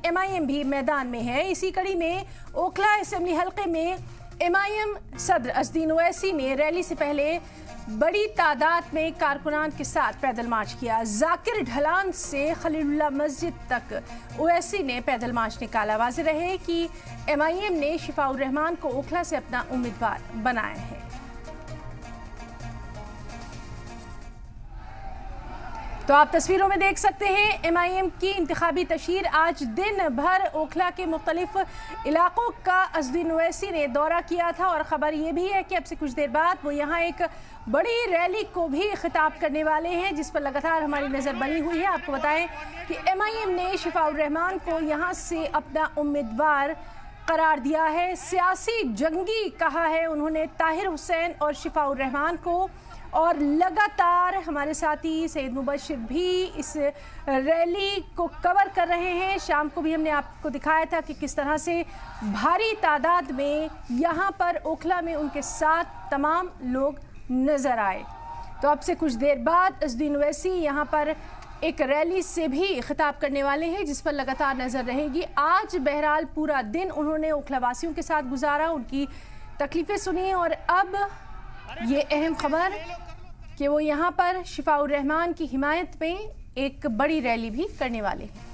MIM بھی میدان میں ہے۔ اسی کڑی میں اوکھلا اسمبلی حلقے میں MIM صدر عزالدین اویسی نے ریلی سے پہلے بڑی تعداد میں کارکنان کے ساتھ پیدل مارچ کیا۔ ذاکر ڈھلان سے خلیل اللہ مسجد تک اویسی نے پیدل مارچ نکالا۔ واضح رہے کہ MIM نے شفاء الرحمان کو اوکھلا سے اپنا امیدوار بنایا ہے۔ تو آپ تصویروں میں دیکھ سکتے ہیں MIM کی انتخابی تشہیر۔ آج دن بھر اوکھلا کے مختلف علاقوں کا عزالدین اویسی نے دورہ کیا تھا، اور خبر یہ بھی ہے کہ اب سے کچھ دیر بعد وہ یہاں ایک بڑی ریلی کو بھی خطاب کرنے والے ہیں، جس پر لگاتار ہماری نظر بنی ہوئی ہے۔ آپ کو بتائیں کہ MIM نے شفاء الرحمان کو یہاں سے اپنا امیدوار قرار دیا ہے۔ سیاسی جنگی کہا ہے انہوں نے طاہر حسین اور شفاء الرحمان کو، اور لگاتار ہمارے ساتھی سید مبشر بھی اس ریلی کو کور کر رہے ہیں۔ شام کو بھی ہم نے آپ کو دکھایا تھا کہ کس طرح سے بھاری تعداد میں یہاں پر اوکھلا میں ان کے ساتھ تمام لوگ نظر آئے۔ تو اب سے کچھ دیر بعد عزالدین اویسی یہاں پر ایک ریلی سے بھی خطاب کرنے والے ہیں، جس پر لگاتار نظر رہے گی۔ آج بہرحال پورا دن انہوں نے اوکھلا واسیوں کے ساتھ گزارا، ان کی تکلیفیں سنی، اور اب یہ اہم خبر کہ وہ یہاں پر شفاء الرحمان کی حمایت میں ایک بڑی ریلی بھی کرنے والے ہیں۔